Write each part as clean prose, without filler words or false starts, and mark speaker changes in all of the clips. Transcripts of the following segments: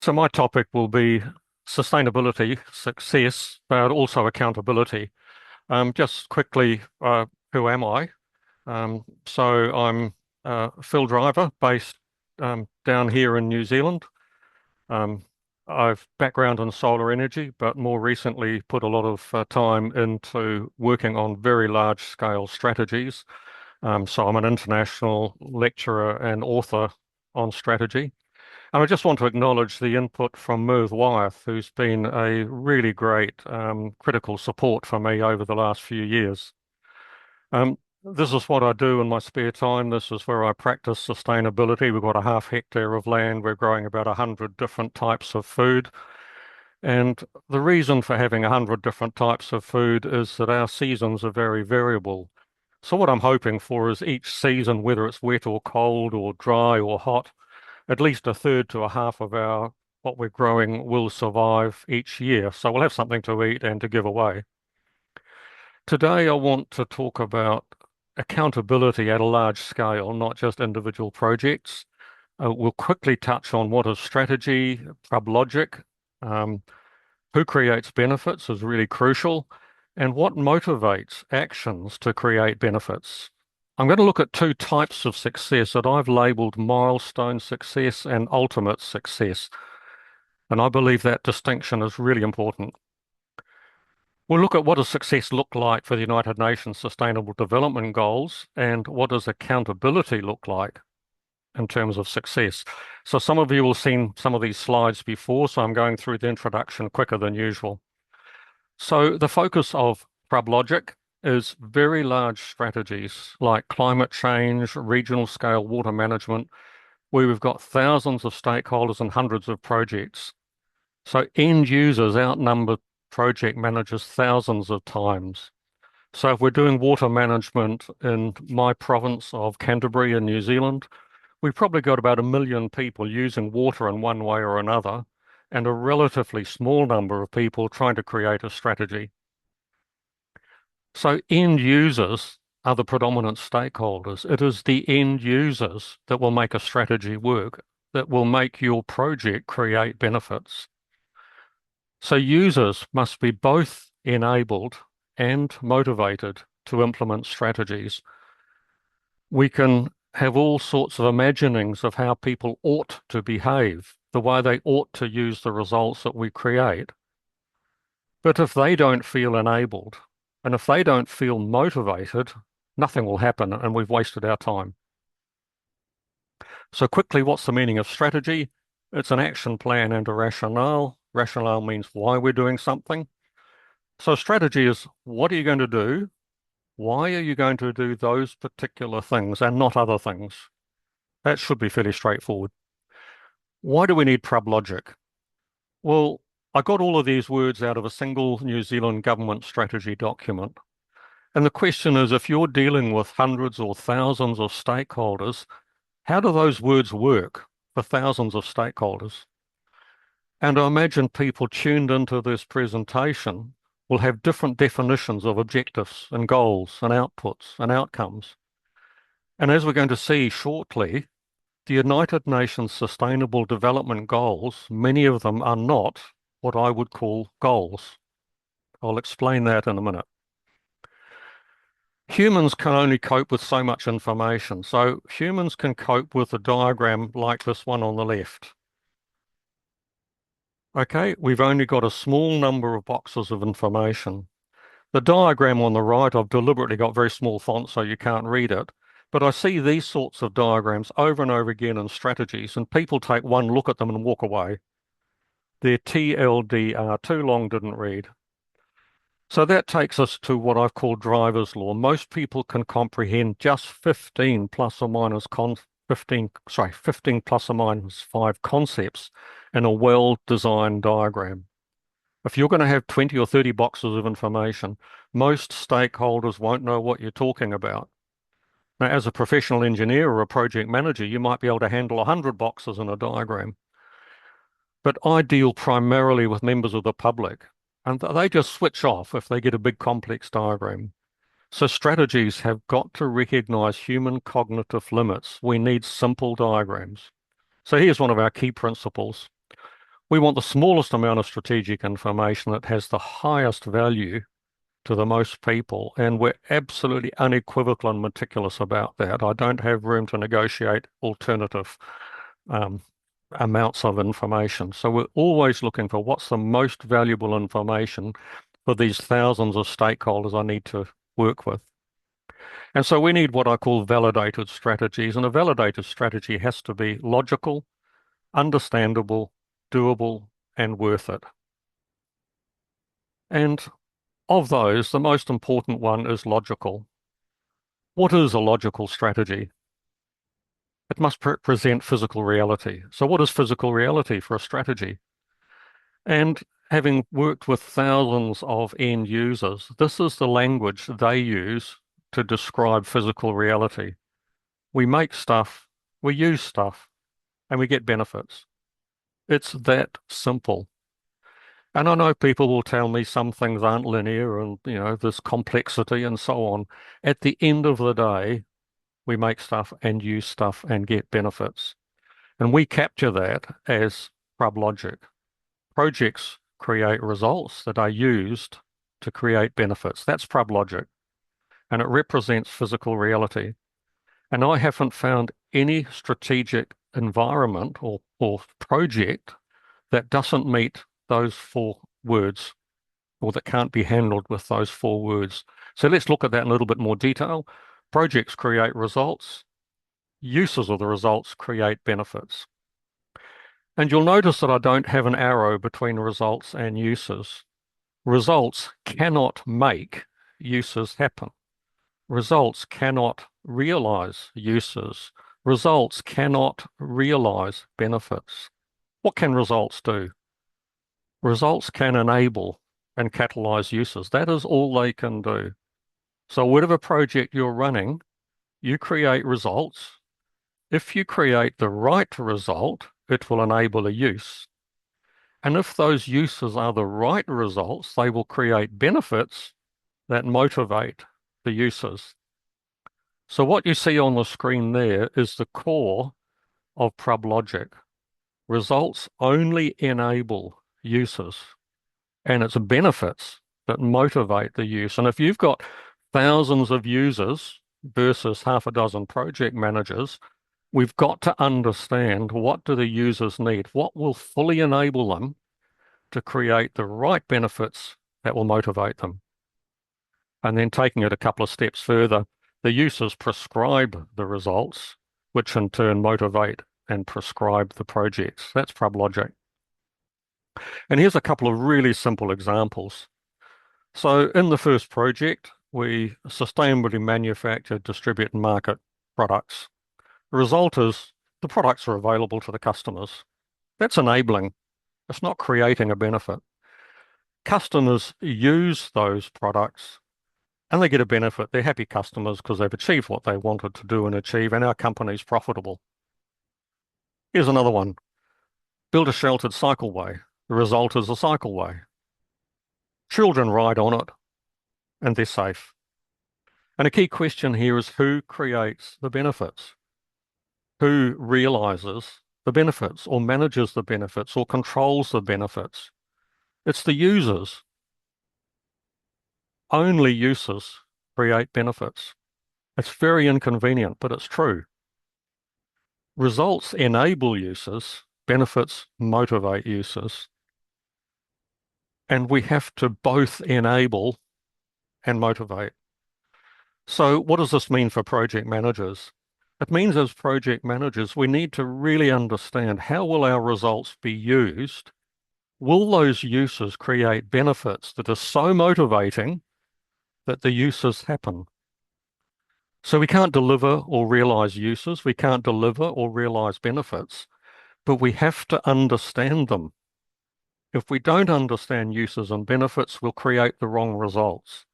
Speaker 1: So my topic will be sustainability, success, but also accountability. Just quickly, who am I? So I'm a Phil Driver based down here in New Zealand. Um, I've background in solar energy, but more recently put a lot of time into working on very large scale strategies. So I'm an international lecturer and author on strategy. And I just want to acknowledge the input from Merv Wyeth, who's been a really great critical support for me over the last few years. This is what I do in my spare time. This is where I practice sustainability. We've got a half hectare of land. We're growing about 100 different types of food. And the reason for having 100 different types of food is that our seasons are very variable. So what I'm hoping for is each season, whether it's wet or cold or dry or hot, at least a third to a half of our what we're growing will survive each year. So we'll have something to eat and to give away. Today, I want to talk about accountability at a large scale, not just individual projects. We'll quickly touch on what is strategy, logic, um, who creates benefits is really crucial, and what motivates actions to create benefits. I'm going to look at two types of success that I've labeled milestone success and ultimate success. And I believe that distinction is really important. We'll look at what does success look like for the United Nations Sustainable Development Goals and what does accountability look like in terms of success. So some of you will have seen some of these slides before, so I'm going through the introduction quicker than usual. So the focus of PrubLogic is very large strategies like climate change, regional scale water management, where we've got thousands of stakeholders and hundreds of projects. So end users outnumber project managers thousands of times. So if we're doing water management in my province of Canterbury in New Zealand, we've probably got about 1 million people using water in one way or another, and a relatively small number of people trying to create a strategy. So end users are the predominant stakeholders. It is the end users that will make a strategy work, that will make your project create benefits. So users must be both enabled and motivated to implement strategies. We can have all sorts of imaginings of how people ought to behave, the way they ought to use the results that we create. But if they don't feel enabled and if they don't feel motivated, nothing will happen and we've wasted our time. So quickly, what's the meaning of strategy? It's an action plan and a rationale. Rationale means why we're doing something. So strategy is what are you going to do? Why are you going to do those particular things and not other things? That should be fairly straightforward. Why do we need PrubLogic? Well, I got all of these words out of a single New Zealand government strategy document. And the question is, if you're dealing with hundreds or thousands of stakeholders, how do those words work for thousands of stakeholders? And I imagine people tuned into this presentation will have different definitions of objectives and goals and outputs and outcomes. And as we're going to see shortly, the United Nations Sustainable Development Goals, many of them are not what I would call goals. I'll explain that in a minute. Humans can only cope with so much information. So humans can cope with a diagram like this one on the left. Okay, we've only got a small number of boxes of information. The diagram on the right, I've deliberately got very small font so you can't read it. But I see these sorts of diagrams over and over again in strategies, and people take one look at them and walk away. They're TLDR, too long, didn't read. So that takes us to what I've called driver's law. Most people can comprehend just 15 plus or minus 15 plus or minus 5 concepts in a well-designed diagram. If you're going to have 20 or 30 boxes of information, most stakeholders won't know what you're talking about. Now, as a professional engineer or a project manager, you might be able to handle 100 boxes in a diagram. But I deal primarily with members of the public, and they just switch off if they get a big complex diagram. So strategies have got to recognize human cognitive limits. We need simple diagrams. So here's one of our key principles. We want the smallest amount of strategic information that has the highest value to the most people, and we're absolutely unequivocal and meticulous about that. I don't have room to negotiate alternative um, amounts of information. So we're always looking for what's the most valuable information for these thousands of stakeholders I need to work with. And so we need what I call validated strategies, and a validated strategy has to be logical, understandable, doable, and worth it. And of those, the most important one is logical. What is a logical strategy? It must present physical reality. So what is physical reality for a strategy? And having worked with thousands of end users, this is the language they use to describe physical reality. We make stuff, we use stuff, and we get benefits. It's that simple. And I know people will tell me some things aren't linear and, there's complexity and so on. At the end of the day, we make stuff and use stuff and get benefits. And we capture that as PrubLogic. Projects create results that are used to create benefits. That's PrubLogic. And it represents physical reality. And I haven't found any strategic environment or project that doesn't meet those 4 words, or that can't be handled with those 4 words. So let's look at that in a little bit more detail. Projects create results. Uses of the results create benefits. And you'll notice that I don't have an arrow between results and uses. Results cannot make uses happen. Results cannot realize uses. Results cannot realize benefits. What can results do? Results can enable and catalyze uses. That is all they can do. So whatever project you're running, you create results. If you create the right result, it will enable a use. And if those uses are the right results, they will create benefits that motivate the uses. So what you see on the screen there is the core of PrubLogic. Results only enable uses, and it's benefits that motivate the use. And if you've got thousands of users versus half a dozen project managers, we've got to understand, what do the users need? What will fully enable them to create the right benefits that will motivate them? And then taking it a couple of steps further, the users prescribe the results, which in turn motivate and prescribe the projects. That's PrubLogic. And here's a couple of really simple examples. So in the first project, we sustainably manufacture, distribute, and market products. The result is the products are available to the customers. That's enabling. It's not creating a benefit. Customers use those products and they get a benefit. They're happy customers because they've achieved what they wanted to do and achieve, and our company's profitable. Here's another one. Build a sheltered cycleway. The result is a cycleway. Children ride on it and they're safe. And a key question here is, who creates the benefits? Who realizes the benefits or manages the benefits or controls the benefits? It's the users. Only users create benefits. It's very inconvenient, but it's true. Results enable users, benefits motivate users. And we have to both enable and motivate. So what does this mean for project managers? It means as project managers, we need to really understand, how will our results be used? Will those uses create benefits that are so motivating that the uses happen? So we can't deliver or realize uses, we can't deliver or realize benefits, but we have to understand them. If we don't understand uses and benefits, we'll create the wrong results.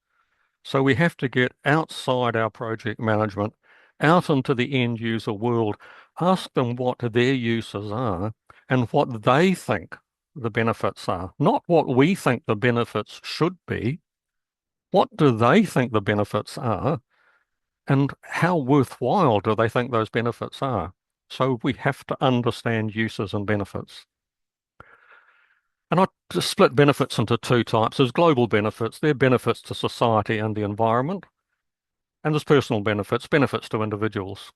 Speaker 1: So we have to get outside our project management, out into the end user world, ask them what their uses are and what they think the benefits are, not what we think the benefits should be. What do they think the benefits are, and how worthwhile do they think those benefits are? So we have to understand uses and benefits. And I just split benefits into two types. There's global benefits, they're benefits to society and the environment. And there's personal benefits, benefits to individuals.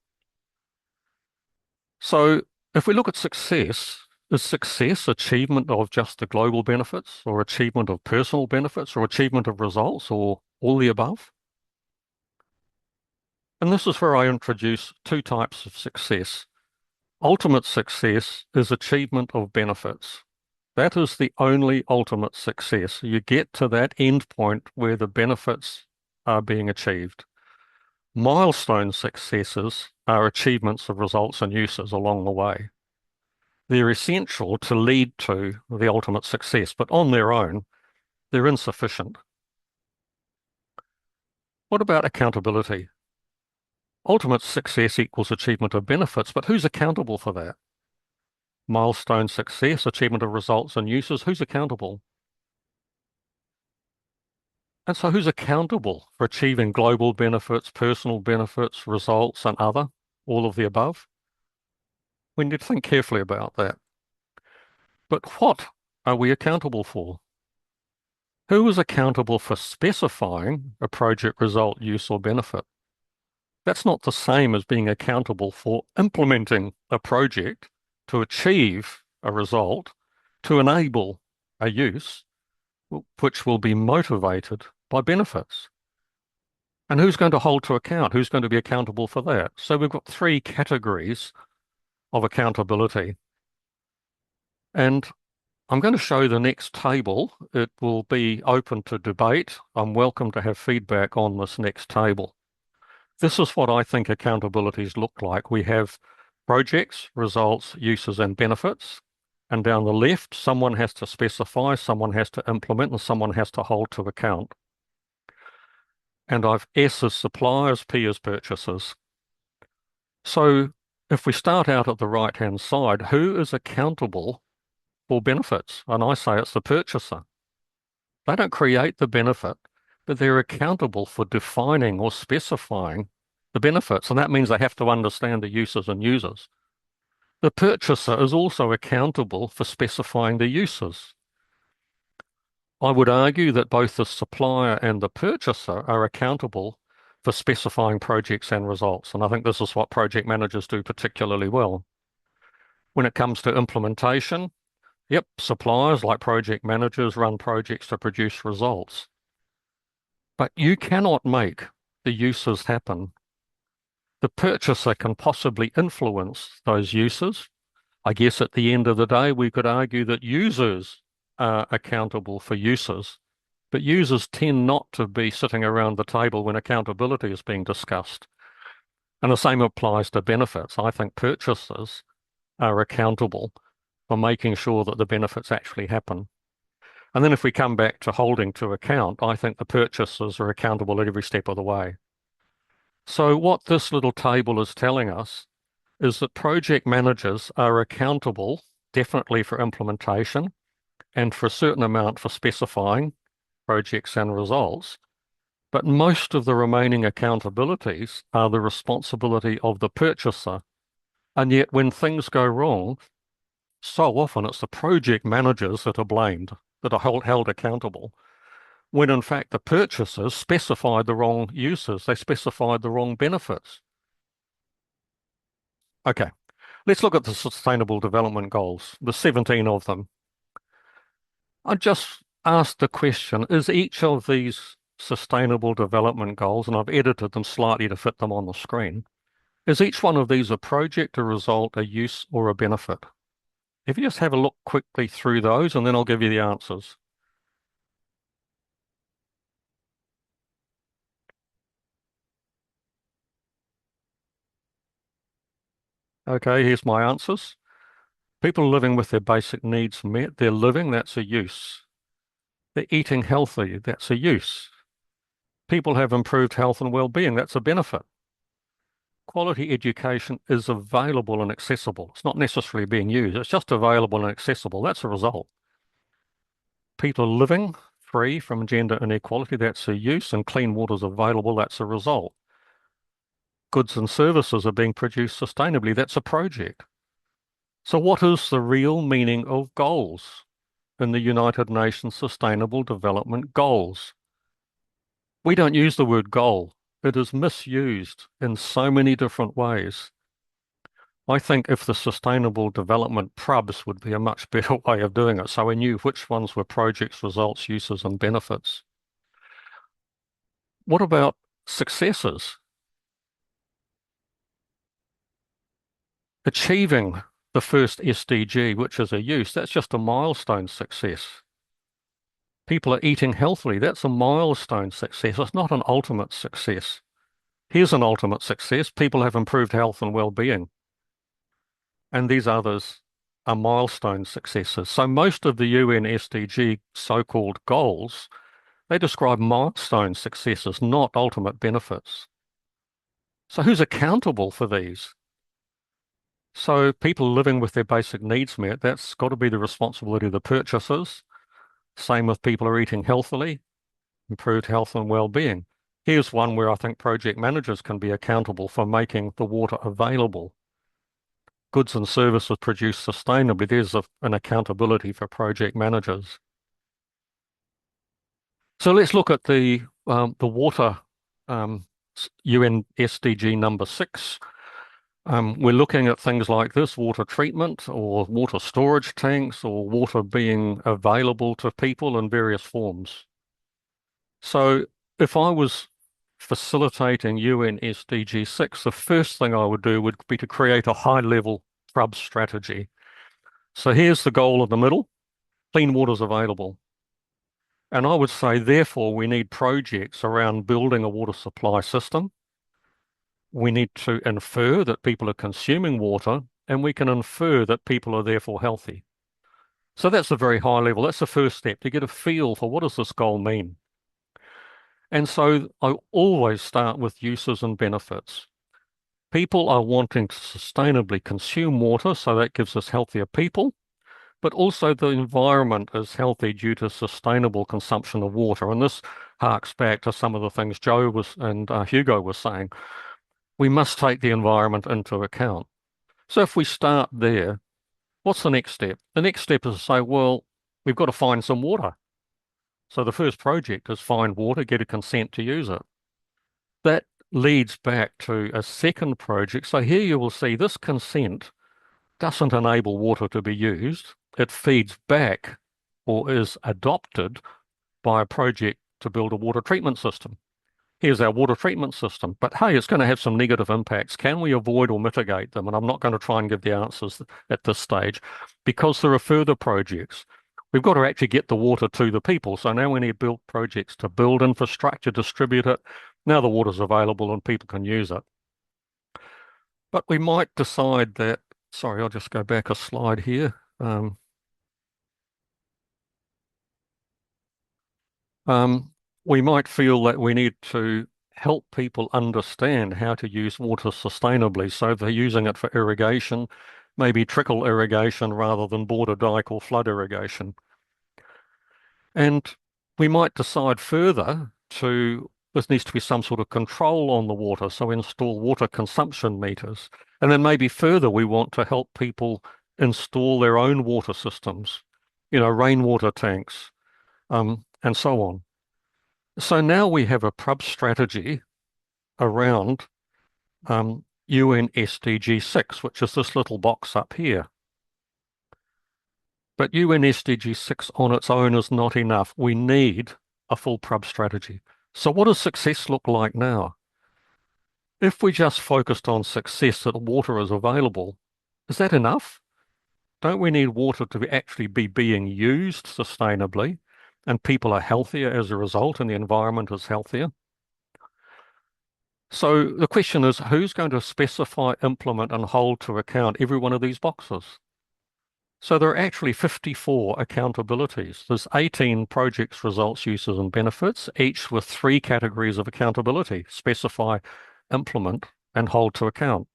Speaker 1: So if we look at success, is success achievement of just the global benefits or achievement of personal benefits or achievement of results or all the above? And this is where I introduce two types of success. Ultimate success is achievement of benefits. That is the only ultimate success. You get to that end point where the benefits are being achieved. Milestone successes are achievements of results and uses along the way. They're essential to lead to the ultimate success, but on their own, they're insufficient. What about accountability? Ultimate success equals achievement of benefits, but who's accountable for that? Milestone success, achievement of results and uses, who's accountable? And so who's accountable for achieving global benefits, personal benefits, results, and other, all of the above? We need to think carefully about that. But what are we accountable for? Who is accountable for specifying a project result, use, or benefit? That's not the same as being accountable for implementing a project to achieve a result, to enable a use, which will be motivated by benefits. And who's going to hold to account? Who's going to be accountable for that? So we've got three categories of accountability. And I'm going to show the next table. It will be open to debate. I'm welcome to have feedback on this next table. This is what I think accountabilities look like. We have projects, results, uses, and benefits. And down the left, someone has to specify, someone has to implement, and someone has to hold to account. And I've S as suppliers, P as purchasers. So if we start out at the right-hand side, who is accountable for benefits? And I say it's the purchaser. They don't create the benefit, but they're accountable for defining or specifying the benefits. And that means they have to understand the uses and users. The purchaser is also accountable for specifying the uses. I would argue that both the supplier and the purchaser are accountable for specifying projects and results. And I think this is what project managers do particularly well. When it comes to implementation, yep, suppliers like project managers run projects to produce results. But you cannot make the uses happen. The purchaser can possibly influence those uses. I guess at the end of the day, we could argue that users are accountable for uses, but users tend not to be sitting around the table when accountability is being discussed. And the same applies to benefits. I think purchasers are accountable for making sure that the benefits actually happen. And then if we come back to holding to account, I think the purchasers are accountable at every step of the way. So what this little table is telling us is that project managers are accountable definitely for implementation and for a certain amount for specifying projects and results. But most of the remaining accountabilities are the responsibility of the purchaser. And yet when things go wrong, so often it's the project managers that are blamed, that are held accountable, when in fact the purchasers specified the wrong uses, they specified the wrong benefits. Okay, let's look at the Sustainable Development Goals, the 17 of them. I just asked the question, is each of these Sustainable Development Goals, and I've edited them slightly to fit them on the screen, is each one of these a project, a result, a use, or a benefit? If you just have a look quickly through those, and then I'll give you the answers. Okay, here's my answers. People living with their basic needs met, they're living, that's a use. They're eating healthy, that's a use. People have improved health and well-being, that's a benefit. Quality education is available and accessible. It's not necessarily being used, it's just available and accessible, that's a result. People are living free from gender inequality, that's a use, and clean water is available, that's a result. Goods and services are being produced sustainably, that's a project. So what is the real meaning of goals? in the United Nations Sustainable Development Goals. We don't use the word goal. It is misused in so many different ways. I think if the Sustainable Development PRUBs would be a much better way of doing it, so we knew which ones were projects, results, uses, and benefits. What about successes? Achieving the first SDG, which is a use, that's just a milestone success. People are eating healthily, that's a milestone success. It's not an ultimate success. Here's an ultimate success. People have improved health and well-being. And these others are milestone successes. So most of the UN SDG so-called goals, they describe milestone successes, not ultimate benefits. So who's accountable for these? So people living with their basic needs met, that's got to be the responsibility of the purchasers. Same with people who are eating healthily, improved health and well-being. Here's one where I think project managers can be accountable for making the water available. Goods and services produced sustainably. There's an accountability for project managers. So let's look at the water UN SDG number 6. We're looking at things like this, water treatment or water storage tanks or water being available to people in various forms. So if I was facilitating UN SDG 6, the first thing I would do would be to create a high-level PRUB strategy. So here's the goal in the middle, clean water is available. And I would say, therefore, we need projects around building a water supply system. We need to infer that people are consuming water, and we can infer that people are therefore healthy. So that's a very high level. That's the first step, to get a feel for what does this goal mean. And so I always start with uses and benefits. People are wanting to sustainably consume water, so that gives us healthier people, but also the environment is healthy due to sustainable consumption of water. And this harks back to some of the things Joe was and Hugo was saying. We must take the environment into account. So if we start there, what's the next step? The next step is to say, well, we've got to find some water. So the first project is find water, get a consent to use it. That leads back to a second project. So here you will see this consent doesn't enable water to be used. It feeds back or is adopted by a project to build a water treatment system. Here's our water treatment system, but hey, it's going to have some negative impacts. Can we avoid or mitigate them? And I'm not going to try and give the answers at this stage because there are further projects. We've got to actually get the water to the people. So now we need build projects to build infrastructure, distribute it. Now the water's available and people can use it. But we might decide that, sorry, I'll just go back a slide here. We might feel that we need to help people understand how to use water sustainably. So they're using it for irrigation, maybe trickle irrigation rather than border dike or flood irrigation. And we might decide further this needs to be some sort of control on the water, so install water consumption meters. And then maybe further, we want to help people install their own water systems, rainwater tanks, and so on. So now we have a PRUB strategy around UN SDG 6, which is this little box up here. But UN SDG 6 on its own is not enough. We need a full PRUB strategy. So what does success look like now? If we just focused on success that water is available, is that enough? Don't we need water to actually be being used sustainably and people are healthier as a result and the environment is healthier? So the question is, who's going to specify, implement and hold to account every one of these boxes? So there are actually 54 accountabilities. There's 18 projects, results, uses, and benefits, each with 3 categories of accountability: specify, implement, and hold to account.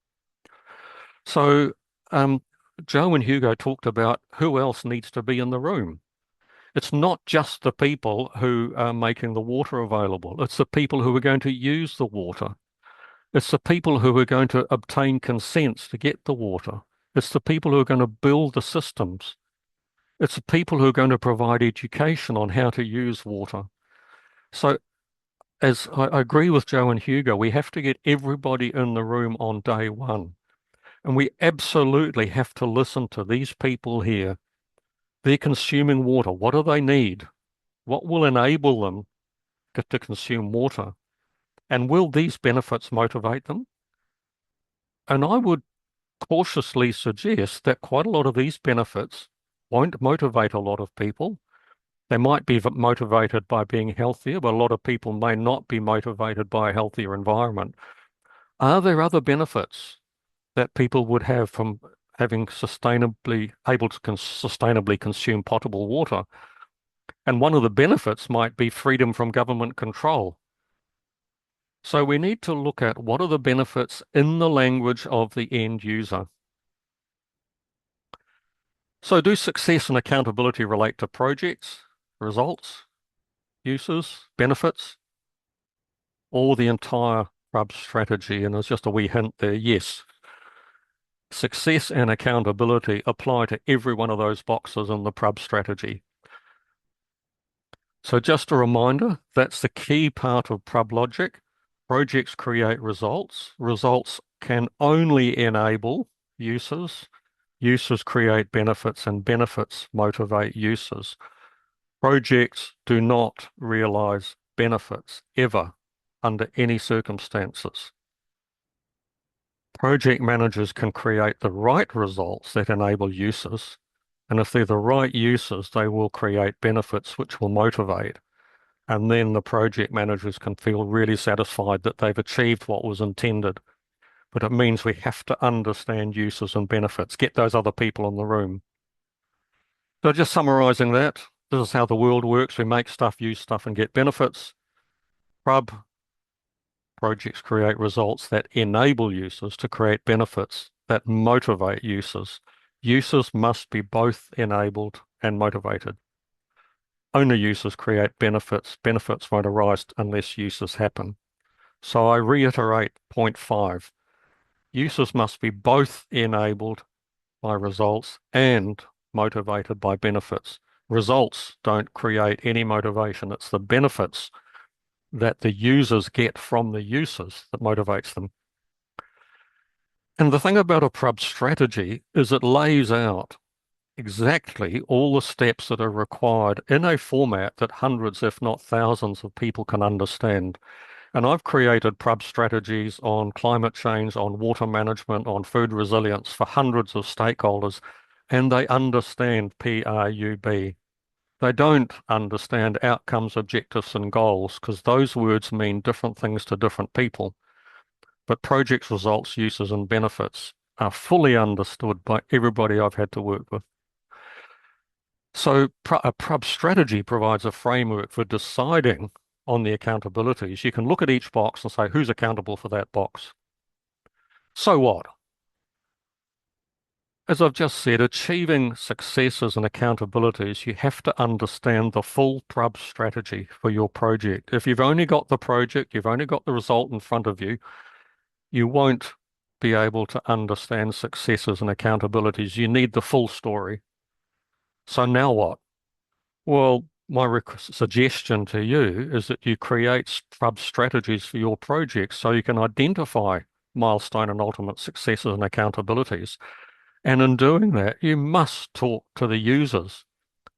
Speaker 1: So Joe and Hugo talked about who else needs to be in the room. It's not just the people who are making the water available. It's the people who are going to use the water. It's the people who are going to obtain consents to get the water. It's the people who are going to build the systems. It's the people who are going to provide education on how to use water. So as I agree with Joe and Hugo, we have to get everybody in the room on day one. And we absolutely have to listen to these people here. They're consuming water. What do they need? What will enable them to consume water? And will these benefits motivate them? And I would cautiously suggest that quite a lot of these benefits won't motivate a lot of people. They might be motivated by being healthier, but a lot of people may not be motivated by a healthier environment. Are there other benefits that people would have from having able to sustainably consume potable water? And one of the benefits might be freedom from government control. So we need to look at what are the benefits in the language of the end user. So do success and accountability relate to projects, results, uses, benefits, or the entire PRUB strategy? And there's just a wee hint there. Yes, success and accountability apply to every one of those boxes in the PRUB strategy. So just a reminder, that's the key part of PRUB logic. Projects create results. Results can only enable uses. Uses create benefits, and benefits motivate uses. Projects do not realize benefits ever under any circumstances. Project managers can create the right results that enable uses, and if they're the right uses, they will create benefits which will motivate. And then the project managers can feel really satisfied that they've achieved what was intended. But it means we have to understand uses and benefits, get those other people in the room. So just summarizing that, this is how the world works. We make stuff, use stuff, and get benefits. PRUB projects create results that enable users to create benefits that motivate users. Users must be both enabled and motivated. Only users create benefits. Benefits won't arise unless uses happen. So I reiterate point 5. Users must be both enabled by results and motivated by benefits. Results don't create any motivation. It's the benefits that the users get from the users that motivates them. And the thing about a PRUB strategy is it lays out exactly all the steps that are required in a format that hundreds, if not thousands, of people can understand. And I've created PRUB strategies on climate change, on water management, on food resilience for hundreds of stakeholders, and they understand PRUB. They don't understand outcomes, objectives, and goals because those words mean different things to different people. But projects, results, uses, and benefits are fully understood by everybody I've had to work with. So a PRUB strategy provides a framework for deciding on the accountabilities. You can look at each box and say, who's accountable for that box? So what? As I've just said, achieving successes and accountabilities, you have to understand the full PRUB strategy for your project. If you've only got the project, you've only got the result in front of you, you won't be able to understand successes and accountabilities. You need the full story. So now what? Well, my suggestion to you is that you create PRUB strategies for your projects so you can identify milestone and ultimate successes and accountabilities. And in doing that, you must talk to the users.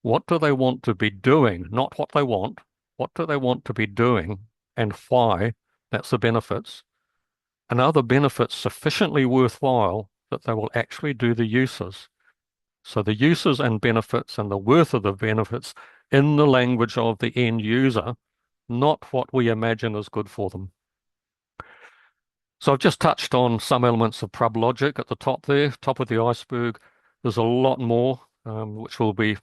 Speaker 1: What do they want to be doing? Not what they want. What do they want to be doing and why? That's the benefits. And are the benefits sufficiently worthwhile that they will actually do the uses? So the uses and benefits and the worth of the benefits in the language of the end user, not what we imagine is good for them. So I've just touched on some elements of PRUB logic at the top there, top of the iceberg. There's a lot more, which will be,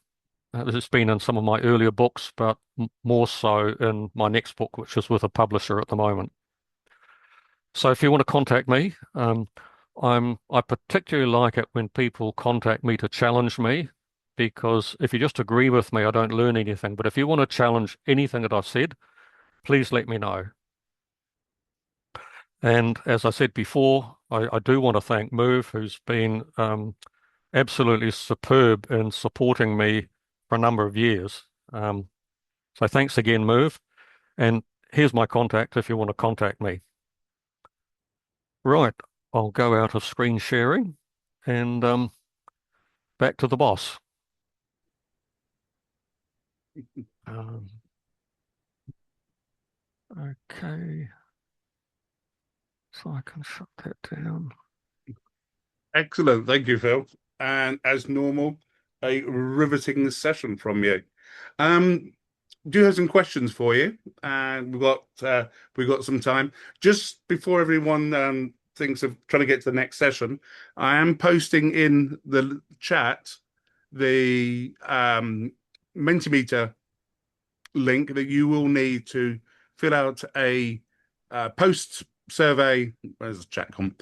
Speaker 1: this has been in some of my earlier books, but more so in my next book, which is with a publisher at the moment. So if you want to contact me, I particularly like it when people contact me to challenge me, because if you just agree with me, I don't learn anything. But if you want to challenge anything that I've said, please let me know. And as I said before, I do want to thank Merv, who's been absolutely superb in supporting me for a number of years. So thanks again, Merv. And here's my contact if you want to contact me. Right, I'll go out of screen sharing and back to the boss. Um, okay, so I can shut that down.
Speaker 2: Excellent. Thank you, Phil. And as normal, a riveting session from you. Do have some questions for you, and we've got some time. Just before everyone thinks of trying to get to the next session, I am posting in the chat the Mentimeter link that you will need to fill out a post survey. Where's the chat com?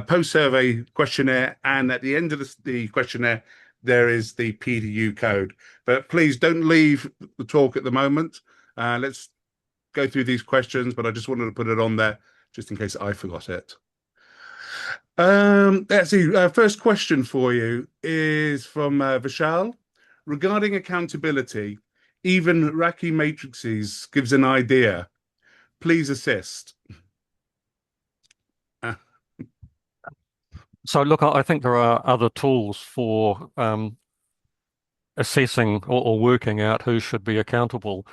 Speaker 2: Post survey questionnaire, and at the end of the questionnaire, there is the PDU code. But please don't leave the talk at the moment. Let's go through these questions, but I just wanted to put it on there just in case I forgot it. Let's see. First question for you is from Vishal. Regarding accountability, even Raki matrices gives an idea. Please assist.
Speaker 1: So look, I think there are other tools for assessing or working out who should be accountable.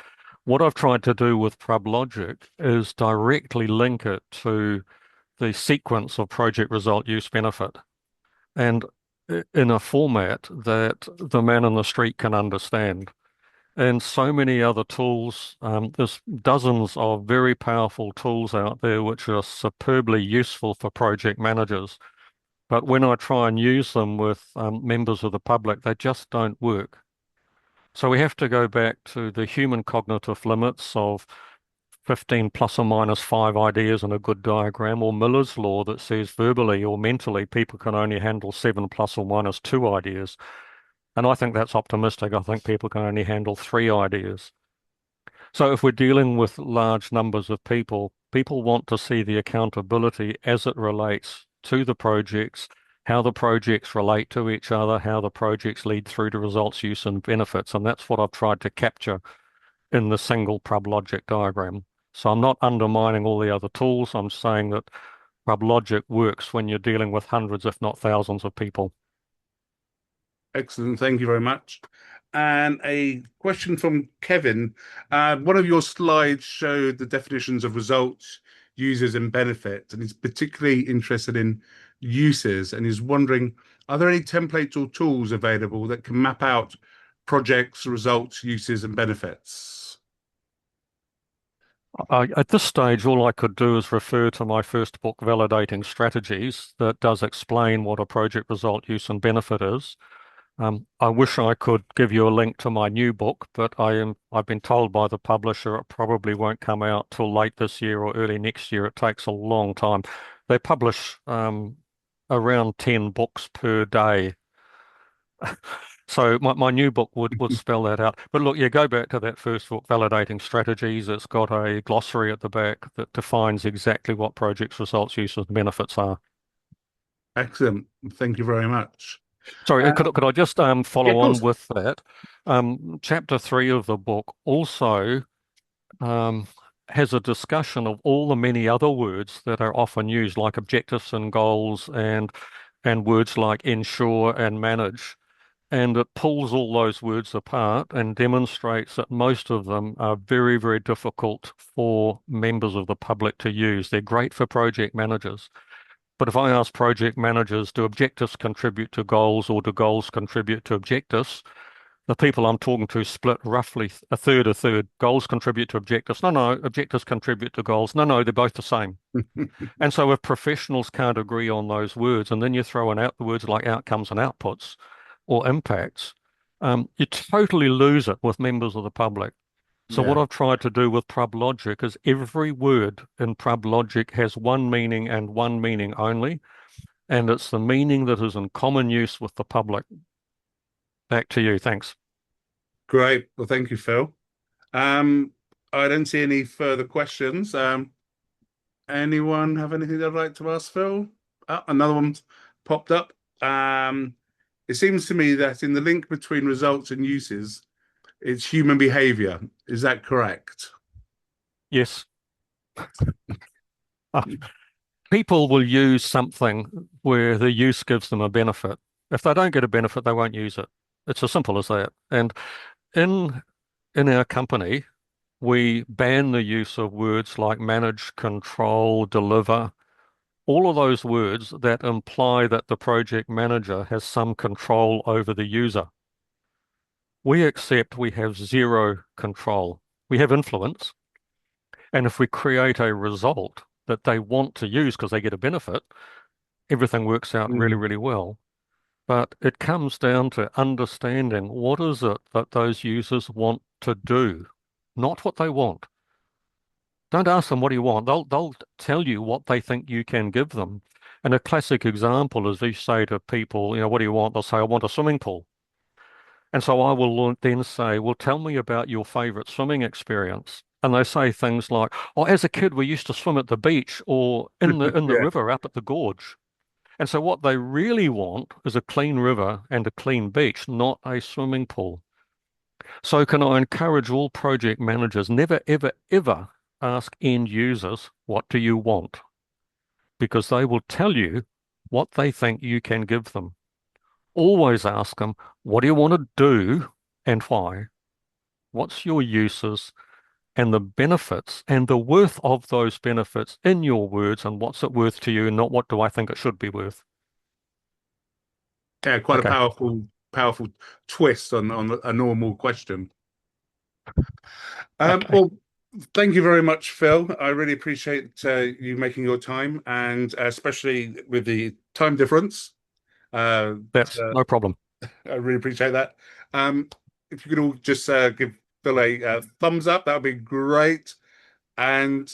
Speaker 1: What I've tried to do with ProbLogic is directly link it to the sequence of project result use benefit, and in a format that the man in the street can understand. And so many other tools. There's dozens of very powerful tools out there which are superbly useful for project managers. But when I try and use them with members of the public, they just don't work. So we have to go back to the human cognitive limits of 15 plus or minus 5 ideas in a good diagram, or Miller's law that says verbally or mentally people can only handle 7 plus or minus 2 ideas. And I think that's optimistic. I think people can only handle 3 ideas. So if we're dealing with large numbers of people, people want to see the accountability as it relates to the projects, how the projects relate to each other, how the projects lead through to results, use, and benefits. And that's what I've tried to capture in the single ProbLogic diagram. So I'm not undermining all the other tools. I'm saying that ProbLogic works when you're dealing with hundreds, if not thousands of people.
Speaker 2: Excellent. Thank you very much. And a question from Kevin. One of your slides showed the definitions of results, users, and benefits, and he's particularly interested in uses, and he's wondering, are there any templates or tools available that can map out projects, results, uses, and benefits?
Speaker 1: At this stage, all I could do is refer to my first book, Validating Strategies, that does explain what a project result, use, and benefit is. I wish I could give you a link to my new book, but I've been told by the publisher it probably won't come out till late this year or early next year. It takes a long time. They publish around 10 books per day. So my new book would spell that out. But look, you go back to that first book, Validating Strategies. It's got a glossary at the back that defines exactly what projects, results, uses, and benefits are.
Speaker 2: Excellent. Thank you very much.
Speaker 1: Sorry, could I just
Speaker 2: Yeah,
Speaker 1: follow
Speaker 2: of
Speaker 1: on
Speaker 2: course.
Speaker 1: with that? Chapter 3 of the book also um, has a discussion of all the many other words that are often used, like objectives and goals, and words like ensure and manage. And it pulls all those words apart and demonstrates that most of them are very, very difficult for members of the public to use. They're great for project managers. But if I ask project managers, do objectives contribute to goals or do goals contribute to objectives? The people I'm talking to split roughly a third, a third. Goals contribute to objectives. No, no, objectives contribute to goals. No, no, they're both the same. And so if professionals can't agree on those words, and then you throw in out the words like outcomes and outputs or impacts, you totally lose it with members of the public. So what
Speaker 2: Yeah,
Speaker 1: I've tried to do with ProbLogic is every word in ProbLogic has one meaning and one meaning only, and it's the meaning that is in common use with the public. Back to you. Thanks.
Speaker 2: great. Well, thank you, Phil. I don't see any further questions. Anyone have anything they'd like to ask Phil? Oh, another one's popped up. it seems to me that in the link between results and uses, it's human behavior. Is that correct?
Speaker 1: Yes. Uh, People will use something where the use gives them a benefit. If they don't get a benefit, they won't use it. It's as simple as that. And in in our company, we ban the use of words like manage, control, deliver, all of those words that imply that the project manager has some control over the user. We accept we have zero control. We have influence, and if we create a result that they want to use because they get a benefit, everything works out really,
Speaker 2: Mm.
Speaker 1: really well. But it comes down to understanding what is it that those users want to do, not what they want. Don't ask them what do you want. They'll tell you what they think you can give them. And a classic example is you say to people, what do you want? They'll say, I want a swimming pool. And so I will then say, well, tell me about your favorite swimming experience. And they say things like, oh, as a kid, we used to swim at the beach or in the
Speaker 2: Yeah.
Speaker 1: river up at the gorge. And so what they really want is a clean river and a clean beach, not a swimming pool. So can I encourage all project managers, never, ever, ever ask end users, what do you want? Because they will tell you what they think you can give them. Always ask them, what do you want to do and why? What's your uses and the benefits and the worth of those benefits in your words and what's it worth to you, not what do I think it should be worth?
Speaker 2: Yeah, quite a
Speaker 1: Okay,
Speaker 2: powerful twist on a normal question.
Speaker 1: okay.
Speaker 2: Well, thank you very much, Phil. I really appreciate you making your time, and especially with the time difference. Uh,
Speaker 1: That's no problem.
Speaker 2: I really appreciate that. Um, if you could all just give Phil a thumbs up, that would be great. And